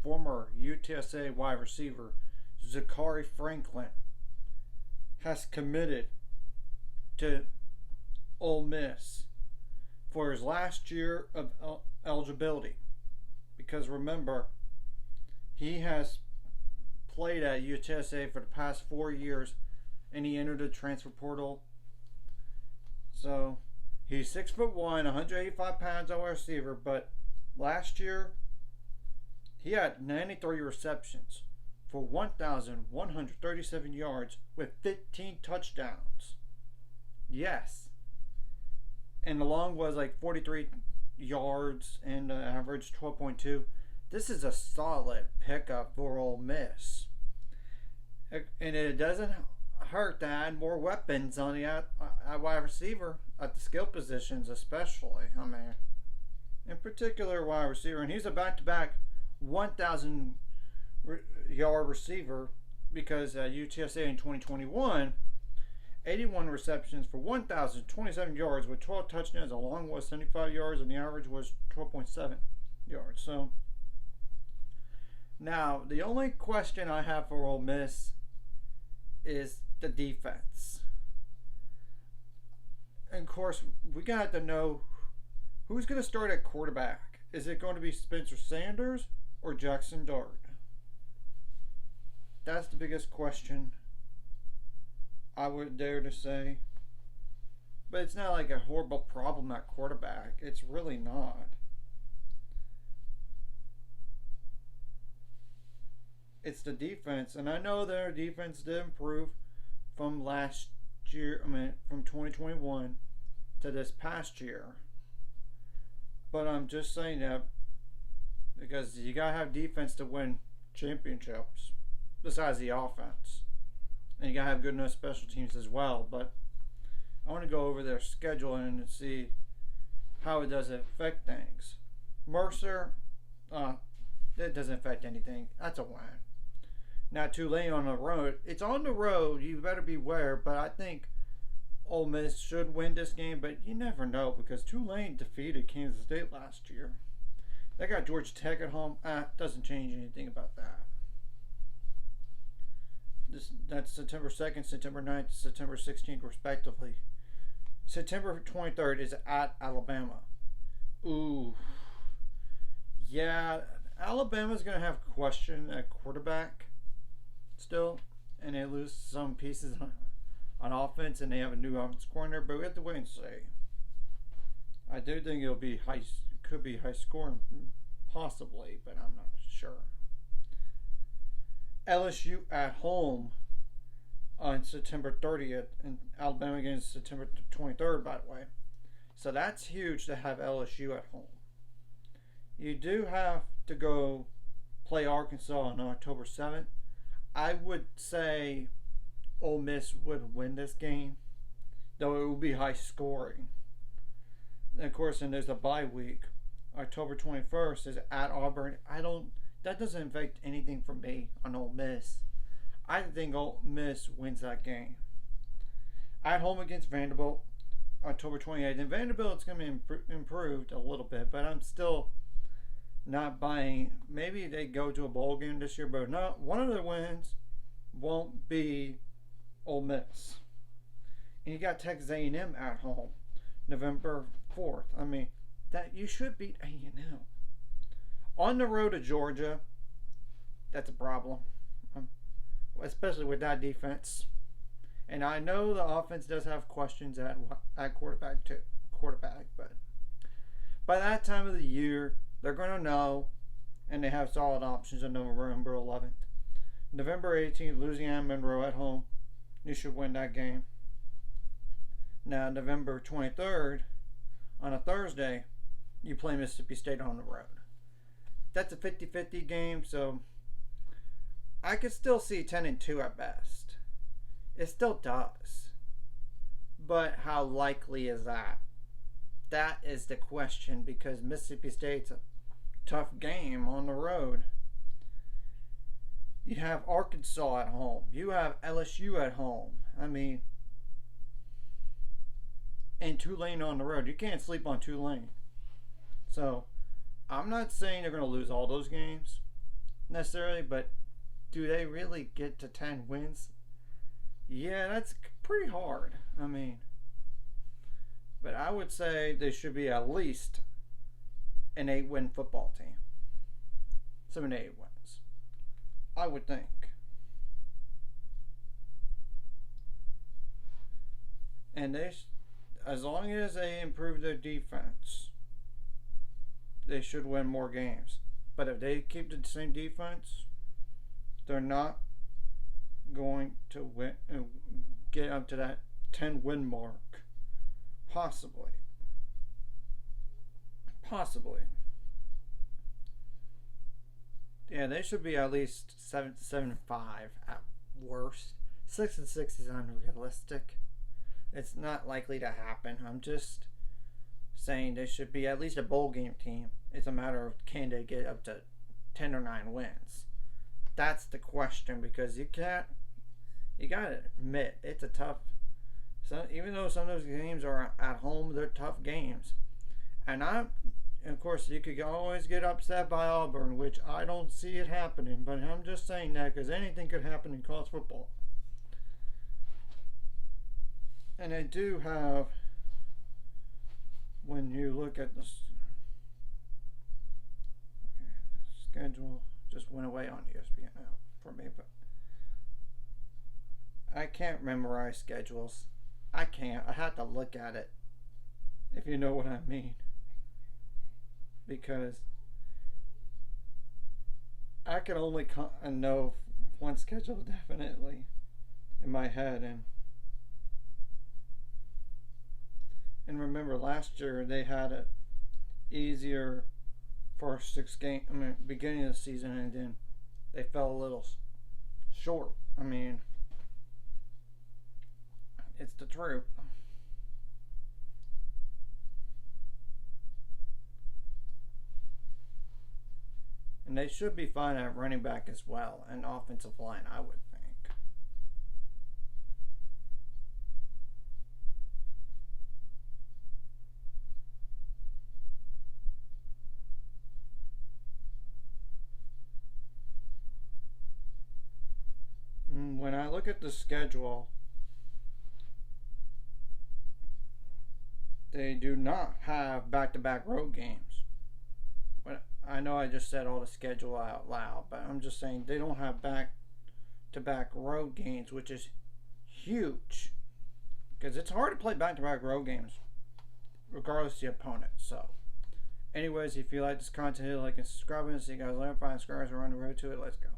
former UTSA wide receiver Zakhari Franklin has committed to Ole Miss for his last year of eligibility. Because remember, he has played at UTSA for the past 4 years and he entered the transfer portal. So he's 6'1", 185 pounds of receiver, but last year he had 93 receptions for 1,137 yards with 15 touchdowns. Yes. And the long was like 43 yards and average 12.2. This is a solid pickup for Ole Miss. And it doesn't hurt to add more weapons on the wide receiver at the skill positions, especially. I mean, in particular, wide receiver. And he's a back-to-back 1,000 yard receiver because UTSA in 2021, 81 receptions for 1,027 yards with 12 touchdowns. The long was 75 yards and the average was 12.7 yards. So now the only question I have for Ole Miss is the defense. And of course, we got to know who's going to start at quarterback. Is it going to be Spencer Sanders or Jackson Dart? That's the biggest question, I would dare to say. But it's not like a horrible problem at quarterback. It's really not. It's the defense. And I know their defense did improve from last year, from 2021 to this past year. But I'm just saying that because you got to have defense to win championships besides the offense. And you got to have good enough special teams as well. But I want to go over their schedule and see how it does affect things. Mercer, it doesn't affect anything. That's a win. Now Tulane on the road. It's on the road. You better beware. But I think Ole Miss should win this game. But you never know because Tulane defeated Kansas State last year. They got Georgia Tech at home. Doesn't change anything about that. That's September 2nd, September 9th, September 16th, respectively. September 23rd is at Alabama. Ooh. Yeah, Alabama's going to have question at quarterback still. And they lose some pieces on offense, and they have a new offense coordinator, but we have to wait and see. I do think it'll be could be high scoring, possibly, but I'm not sure. LSU at home on September 30th, and Alabama against September 23rd, by the way. So that's huge to have LSU at home. You do have to go play Arkansas on October 7th. I would say Ole Miss would win this game, though it will be high scoring. And of course, and there's a bye week. October 21st is at Auburn. That doesn't affect anything for me on Ole Miss. I think Ole Miss wins that game. At home against Vanderbilt, October 28th. And Vanderbilt's going to be improved a little bit, but I'm still not buying. Maybe they go to a bowl game this year, but not one of their wins won't be Ole Miss. And you got Texas A&M at home, November 4th. That you should beat A&M. On the road to Georgia, that's a problem, especially with that defense. And I know the offense does have questions at quarterback, but by that time of the year, they're going to know, and they have solid options on November 11th. November 18th, Louisiana Monroe at home. You should win that game. Now, November 23rd, on a Thursday, you play Mississippi State on the road. That's a 50-50 game, so I could still see 10-2 at best. It still does. But how likely is that? That is the question, because Mississippi State's a tough game on the road. You have Arkansas at home. You have LSU at home. And Tulane on the road. You can't sleep on Tulane. So, I'm not saying they're going to lose all those games, necessarily, but do they really get to 10 wins? Yeah, that's pretty hard. I mean, but I would say they should be at least an 8-win football team. 7 to 8 wins. I would think. And as long as they improve their defense, they should win more games. But if they keep the same defense, they're not going to win, get up to that 10-win mark. Possibly. Possibly. Yeah, they should be at least 7-5 at worst. 6-6 is unrealistic. It's not likely to happen. I'm just saying they should be at least a bowl game team. It's a matter of can they get up to 10 or 9 wins. That's the question, because you gotta admit it's a tough. So even though some of those games are at home, they're tough games. And of course, you could always get upset by Auburn, which I don't see it happening. But I'm just saying that because anything could happen in college football. And they do have, when you look at the schedule, just went away on ESPN now for me, but I can't memorize schedules. I can't. I have to look at it, if you know what I mean. Because I can only know one schedule definitely in my head, and remember last year they had it easier first 6 games. I mean, beginning of the season, and then they fell a little short. I mean, it's the truth. And they should be fine at running back as well, and offensive line, I would think. When I look at the schedule, they do not have back-to-back road games. I know I just said all the schedule out loud, but I'm just saying they don't have back-to-back road games, which is huge. Because it's hard to play back-to-back road games, regardless of the opponent. So, anyways, if you like this content, hit like and subscribe, and see you guys later. 5 subscribers, we're on the road to it. Let's go.